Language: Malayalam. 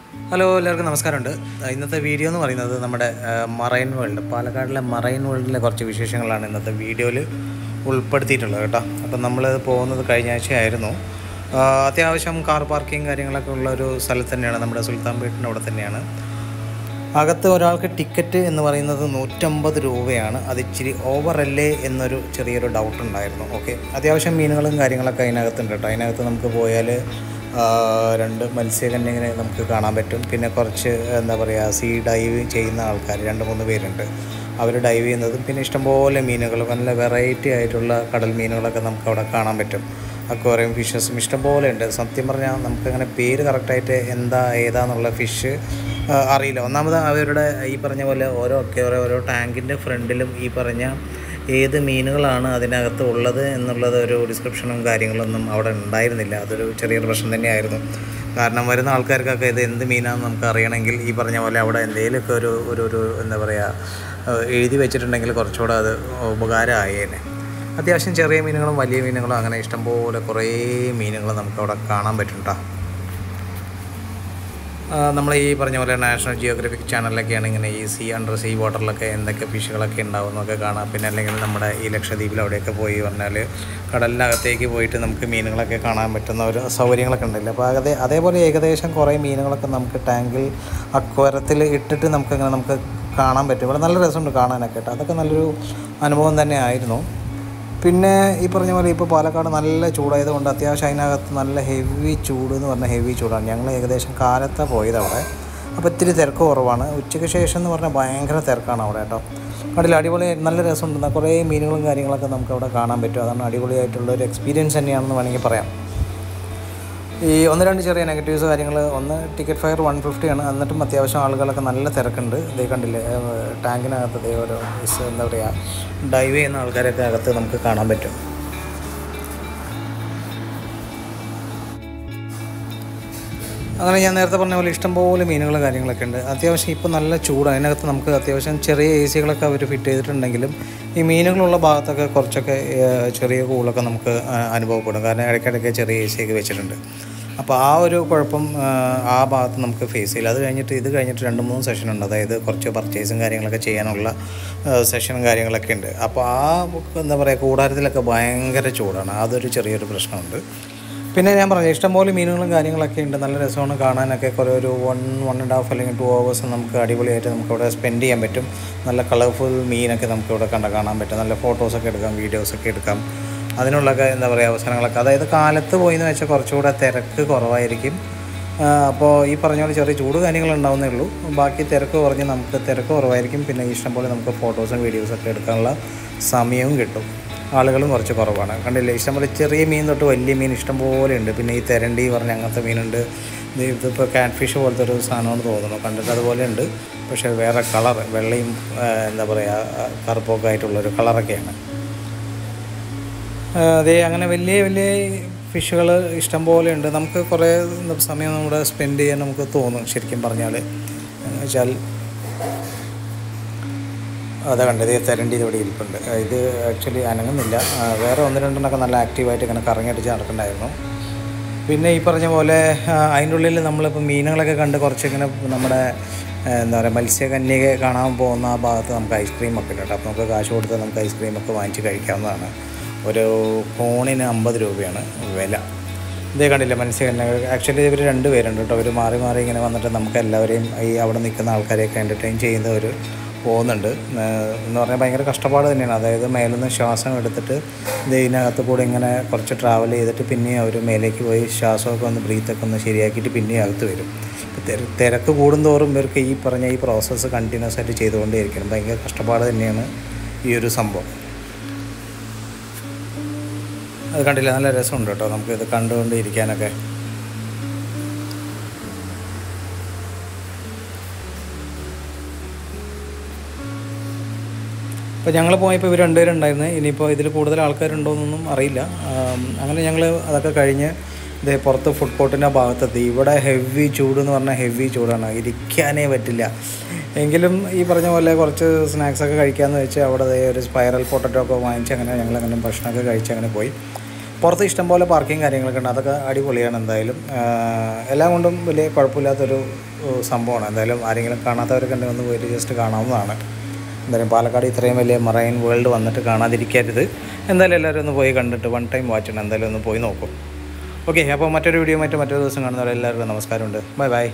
ഹലോ എല്ലാവർക്കും നമസ്കാരമുണ്ട്. ഇന്നത്തെ വീഡിയോ എന്ന് പറയുന്നത് നമ്മുടെ മറൈൻ വേൾഡ്, പാലക്കാടിലെ മറൈൻ വേൾഡിലെ കുറച്ച് വിശേഷങ്ങളാണ് ഇന്നത്തെ വീഡിയോയിൽ ഉൾപ്പെടുത്തിയിട്ടുള്ളത് കേട്ടോ. അപ്പം നമ്മൾ പോകുന്നത് കഴിഞ്ഞ ആഴ്ചയായിരുന്നു. അത്യാവശ്യം കാർ പാർക്കിങ് കാര്യങ്ങളൊക്കെ ഉള്ള ഒരു സ്ഥലത്ത് തന്നെയാണ്, നമ്മുടെ സുൽത്താൻ പേട്ടിൻ്റെ അവിടെ തന്നെയാണ്. അകത്ത് ഒരാൾക്ക് ടിക്കറ്റ് എന്ന് പറയുന്നത് 150 രൂപയാണ്. അത് ഇച്ചിരി ഓവറല്ലേ എന്നൊരു ചെറിയൊരു ഡൗട്ട് ഉണ്ടായിരുന്നു. ഓക്കെ, അത്യാവശ്യം മീനുകളും കാര്യങ്ങളൊക്കെ അതിനകത്തുണ്ട് കേട്ടോ. അതിനകത്ത് നമുക്ക് പോയാൽ 2 മത്സ്യകന്യകനെ നമുക്ക് കാണാൻ പറ്റും. പിന്നെ കുറച്ച് എന്താ പറയുക, സീ ഡൈവ് ചെയ്യുന്ന ആൾക്കാർ 2-3 പേരുണ്ട്. അവർ ഡൈവ് ചെയ്യുന്നതും പിന്നെ ഇഷ്ടംപോലെ മീനുകൾ, നല്ല വെറൈറ്റി ആയിട്ടുള്ള കടൽ മീനുകളൊക്കെ നമുക്ക് അവിടെ കാണാൻ പറ്റും. അക്വേറിയം ഫിഷസും ഇഷ്ടംപോലെ ഉണ്ട്. സത്യം പറഞ്ഞാൽ നമുക്കങ്ങനെ പേര് കറക്റ്റായിട്ട് ഏതാന്നുള്ള ഫിഷ് അറിയില്ല. ഒന്നാമത് അവരുടെ ഈ പറഞ്ഞ പോലെ ഓരോ ടാങ്കിൻ്റെ ഫ്രണ്ടിലും ഈ പറഞ്ഞ ഏത് മീനുകളാണ് അതിനകത്ത് ഉള്ളത് എന്നുള്ളത് ഒരു ഡിസ്ക്രിപ്ഷനും കാര്യങ്ങളൊന്നും അവിടെ ഉണ്ടായിരുന്നില്ല. അതൊരു ചെറിയൊരു പ്രശ്നം തന്നെയായിരുന്നു. കാരണം വരുന്ന ആൾക്കാർക്കൊക്കെ ഇത് എന്ത് മീനാണെന്ന് നമുക്ക് അറിയണമെങ്കിൽ ഈ പറഞ്ഞ പോലെ അവിടെ എന്തെങ്കിലുമൊക്കെ ഒരു എന്താ പറയുക എഴുതി വെച്ചിട്ടുണ്ടെങ്കിൽ കുറച്ചുകൂടെ അത് ഉപകാരമായേനെ. അത്യാവശ്യം ചെറിയ മീനുകളും വലിയ മീനുകളും അങ്ങനെ ഇഷ്ടംപോലെ കുറേ മീനുകൾ നമുക്കവിടെ കാണാൻ പറ്റും കേട്ടോ. നമ്മൾ ഈ പറഞ്ഞ പോലെ നാഷണൽ ജിയോഗ്രഫിക് ചാനലിലൊക്കെയാണ് ഇങ്ങനെ ഈ അണ്ടർ സീ വാട്ടറിലൊക്കെ എന്തൊക്കെ ഫിഷുകളൊക്കെ ഉണ്ടാവുമെന്നൊക്കെ കാണാം. പിന്നെ അല്ലെങ്കിൽ നമ്മുടെ ഈ ലക്ഷദ്വീപിൽ അവിടെയൊക്കെ പോയി പറഞ്ഞാൽ കടലിനകത്തേക്ക് പോയിട്ട് നമുക്ക് മീനുകളൊക്കെ കാണാൻ പറ്റുന്ന ഒരു സൗകര്യങ്ങളൊക്കെ ഉണ്ടല്ലോ. അപ്പോൾ അതേപോലെ ഏകദേശം കുറേ മീനുകളൊക്കെ നമുക്ക് ടാങ്കിൽ അക്വേറിയത്തിൽ ഇട്ടിട്ട് നമുക്ക് കാണാൻ പറ്റും. ഇവിടെ നല്ല രസമുണ്ട് കാണാനൊക്കെ കേട്ടോ. അതൊക്കെ നല്ലൊരു അനുഭവം തന്നെ ആയിരുന്നു. പിന്നെ ഈ പറഞ്ഞ പോലെ ഇപ്പോൾ പാലക്കാട് നല്ല ചൂടായതുകൊണ്ട് അത്യാവശ്യം അതിനകത്ത് നല്ല ഹെവി ചൂട് എന്ന് പറഞ്ഞാൽ ഹെവി ചൂടാണ്. ഞങ്ങൾ ഏകദേശം കാലത്താണ് പോയത് അവിടെ. അപ്പോൾ ഇത്തിരി തിരക്ക് കുറവാണ്. ഉച്ചയ്ക്ക് ശേഷം എന്ന് പറഞ്ഞാൽ ഭയങ്കര തിരക്കാണ് അവിടെ കേട്ടോ. കടലിൽ അടിപൊളി നല്ല രസമുണ്ട്. കുറേ മീനുകളും കാര്യങ്ങളൊക്കെ നമുക്ക് അവിടെ കാണാൻ പറ്റും. അതാണ് അടിപൊളിയായിട്ടുള്ളൊരു എക്സ്പീരിയൻസ് തന്നെയാണെന്ന് വേണമെങ്കിൽ പറയാം. ഈ 1-2 ചെറിയ നെഗറ്റീവ്സ് കാര്യങ്ങൾ, ഒന്ന് ടിക്കറ്റ് ഫെയർ 150 ആണ്. എന്നിട്ടും അത്യാവശ്യം ആളുകളൊക്കെ നല്ല തിരക്കുണ്ട്. ഇതേ കണ്ടില്ലേ, ടാങ്കിനകത്ത് ഓരോ എന്താ പറയുക ഡൈവ് ചെയ്യുന്ന ആൾക്കാരൊക്കെ അകത്ത് നമുക്ക് കാണാൻ പറ്റും. അങ്ങനെ ഞാൻ നേരത്തെ പറഞ്ഞ പോലെ ഇഷ്ടംപോലെ മീനുകൾ കാര്യങ്ങളൊക്കെ ഉണ്ട്. അത്യാവശ്യം ഇപ്പോൾ നല്ല ചൂട്, അതിനകത്ത് നമുക്ക് അത്യാവശ്യം ചെറിയ എ സികളൊക്കെ അവർ ഫിറ്റ് ചെയ്തിട്ടുണ്ടെങ്കിലും ഈ മീനുകളുള്ള ഭാഗത്തൊക്കെ കുറച്ചൊക്കെ ചെറിയ കൂളൊക്കെ നമുക്ക് അനുഭവപ്പെടും. കാരണം ഇടയ്ക്കിടയ്ക്ക് ചെറിയ എ സിയൊക്കെ വെച്ചിട്ടുണ്ട്. അപ്പോൾ ആ ഒരു കുഴപ്പം ആ ഭാഗത്ത് നമുക്ക് ഫേസ് ചെയ്യില്ല. ഇത് കഴിഞ്ഞിട്ട് 2-3 സെഷനുണ്ട്. അതായത് കുറച്ച് പർച്ചേസും കാര്യങ്ങളൊക്കെ ചെയ്യാനുള്ള സെഷനും കാര്യങ്ങളൊക്കെ ഉണ്ട്. അപ്പോൾ ആ എന്താ പറയുക കൂടാരത്തിലൊക്കെ ഭയങ്കര ചൂടാണ്. അതൊരു ചെറിയൊരു പ്രശ്നമുണ്ട്. പിന്നെ ഞാൻ പറഞ്ഞു ഇഷ്ടംപോലെ മീനുകളും കാര്യങ്ങളൊക്കെ ഉണ്ട്. നല്ല രസമാണ് കാണാനൊക്കെ. കുറേ ഒരു 1-1.5 അല്ലെങ്കിൽ 2 hours നമുക്ക് അടിപൊളിയായിട്ട് നമുക്കവിടെ സ്പെൻഡ് ചെയ്യാൻ പറ്റും. നല്ല കളർഫുൾ മീനൊക്കെ നമുക്കിവിടെ കാണാൻ പറ്റും. നല്ല ഫോട്ടോസൊക്കെ എടുക്കാം, വീഡിയോസൊക്കെ എടുക്കാം. അതിനുള്ളൊക്കെ എന്താ പറയുക അവസരങ്ങളൊക്കെ. അതായത് കാലത്ത് പോയിന്ന് വെച്ചാൽ കുറച്ചുകൂടെ തിരക്ക് കുറവായിരിക്കും. അപ്പോൾ ഈ പറഞ്ഞ പോലെ ചെറിയ ചൂട് കാര്യങ്ങളുണ്ടാവുന്നേ ഉള്ളൂ. ബാക്കി തിരക്ക് കുറവായിരിക്കും. പിന്നെ ഇഷ്ടംപോലെ നമുക്ക് ഫോട്ടോസും വീഡിയോസൊക്കെ എടുക്കാനുള്ള സമയവും കിട്ടും. ആളുകളും കുറച്ച് കുറവാണ്. കണ്ടില്ലേ, ഇഷ്ടംപോലെ ചെറിയ മീൻ തൊട്ട് വലിയ മീൻ ഇഷ്ടംപോലെ ഉണ്ട്. പിന്നെ ഈ തെരണ്ടി പറഞ്ഞ അങ്ങനത്തെ മീനുണ്ട്. ഇതിപ്പോൾ കാറ്റ് ഫിഷ് പോലത്തെ ഒരു സാധനമെന്ന് തോന്നുന്നു. കണ്ടിട്ട് അതുപോലെ ഉണ്ട്, പക്ഷേ വേറെ കളർ, വെള്ളയും എന്താ പറയുക കറുപ്പൊക്കെ ആയിട്ടുള്ളൊരു കളറൊക്കെയാണ്. അങ്ങനെ വലിയ വലിയ ഫിഷുകൾ ഇഷ്ടംപോലെ ഉണ്ട്. നമുക്ക് കുറേ സമയം നമ്മുടെ സ്പെൻഡ് ചെയ്യാൻ നമുക്ക് തോന്നും ശരിക്കും പറഞ്ഞാൽ. എന്ന് വെച്ചാൽ അതാ കണ്ടത്, തെരണ്ടി ഇവിടെ ഇരിപ്പുണ്ട്. ഇത് ആക്ച്വലി അനങ്ങുന്നില്ല. വേറെ 1-2 നല്ല ആക്റ്റീവായിട്ട് ഇങ്ങനെ കറങ്ങിയടിച്ച് നടക്കണ്ടായിരുന്നു. പിന്നെ ഈ പറഞ്ഞ പോലെ അതിൻ്റെ ഉള്ളിൽ നമ്മളിപ്പോൾ മീനുകളൊക്കെ കണ്ട് കുറച്ചിങ്ങനെ നമ്മുടെ എന്താ പറയുക മത്സ്യകന്യകയെ കാണാൻ പോകുന്ന ആ ഭാഗത്ത് നമുക്ക് ഐസ്ക്രീമൊക്കെ ഉണ്ട് കേട്ടോ. അപ്പോൾ നമുക്ക് കാശ് കൊടുത്ത് നമുക്ക് ഐസ്ക്രീമൊക്കെ വാങ്ങിച്ച് കഴിക്കാവുന്നതാണ്. ഒരു കോണിന് 50 രൂപയാണ് വില. ഇതേ കണ്ടില്ല മത്സ്യകന്യക. ആക്ച്വലി ഇവർ 2 പേരുണ്ട് കേട്ടോ. അവർ മാറി മാറി ഇങ്ങനെ വന്നിട്ട് നമുക്ക് എല്ലാവരെയും ഈ അവിടെ നിൽക്കുന്ന ആൾക്കാരെയൊക്കെ എൻ്റർടൈൻ ചെയ്യുന്നവർ പോകുന്നുണ്ട്. എന്ന് പറഞ്ഞാൽ ഭയങ്കര കഷ്ടപ്പാട് തന്നെയാണ്. അതായത് മേലിൽ നിന്ന് ശ്വാസം എടുത്തിട്ട് ഇതിനകത്ത് കൂടെ ഇങ്ങനെ കുറച്ച് ട്രാവൽ ചെയ്തിട്ട് പിന്നെയും അവർ മേലേക്ക് പോയി ശ്വാസമൊക്കെ ഒന്ന് ബ്രീത്തൊക്കെ ഒന്ന് ശരിയാക്കിയിട്ട് പിന്നെയും അകത്ത് വരും. തിരക്ക് കൂടുന്തോറും ഇവർക്ക് ഈ പറഞ്ഞ ഈ പ്രോസസ്സ് കണ്ടിന്യൂസ് ആയിട്ട് ചെയ്തുകൊണ്ടേയിരിക്കണം. ഭയങ്കര കഷ്ടപ്പാട് തന്നെയാണ് ഈ ഒരു സംഭവം. അത് കണ്ടില്ല, നല്ല രസമുണ്ട് കേട്ടോ നമുക്കിത് കണ്ടുകൊണ്ട് ഇരിക്കാനൊക്കെ. അപ്പോൾ ഞങ്ങൾ പോയപ്പോൾ ഇവർ 2 പേരുണ്ടായിരുന്നു. ഇനിയിപ്പോൾ ഇതിൽ കൂടുതൽ ആൾക്കാരുണ്ടോയെന്നൊന്നും അറിയില്ല. അങ്ങനെ ഞങ്ങൾ അതൊക്കെ കഴിഞ്ഞ് ഇതേ പുറത്ത് ഫുഡ് കോർട്ടിൻ്റെ ഭാഗത്തെത്തി. ഇവിടെ ഹെവി ചൂടെന്ന് പറഞ്ഞാൽ ഹെവി ചൂടാണ്, ഇരിക്കാനേ പറ്റില്ല. എങ്കിലും ഈ പറഞ്ഞ പോലെ കുറച്ച് സ്നാക്സൊക്കെ കഴിക്കാമെന്ന് വെച്ച് അവിടെ ഒരു സ്പൈറൽ പൊട്ടറ്റോ ഒക്കെ വാങ്ങിച്ച് ഞങ്ങളങ്ങനെ ഭക്ഷണമൊക്കെ കഴിച്ച് അങ്ങനെ പോയി. പുറത്ത് ഇഷ്ടംപോലെ പാർക്കിങ് കാര്യങ്ങളൊക്കെ ഉണ്ട്. അതൊക്കെ അടിപൊളിയാണ്. എന്തായാലും എല്ലാം കൊണ്ടും വലിയ കുഴപ്പമില്ലാത്തൊരു സംഭവമാണ്. എന്തായാലും ആരെങ്കിലും കാണാത്തവരൊക്കെ ഉണ്ടെങ്കിൽ ഒന്ന് പോയിട്ട് ജസ്റ്റ് കാണാവുന്നതാണ്. എന്തായാലും പാലക്കാട് ഇത്രയും വലിയ മറൈൻ വേൾഡ് വന്നിട്ട് കാണാതിരിക്കരുത്. എന്തായാലും എല്ലാവരും ഒന്ന് പോയി കണ്ടിട്ട് വൺ ടൈം വാച്ച് ചെയ്യണം. എന്തായാലും ഒന്ന് പോയി നോക്കും. ഓക്കെ, അപ്പോൾ മറ്റൊരു വീഡിയോ മറ്റൊരു ദിവസം കാണുന്നവരെ എല്ലാവർക്കും നമസ്കാരമുണ്ട്. Bye bye.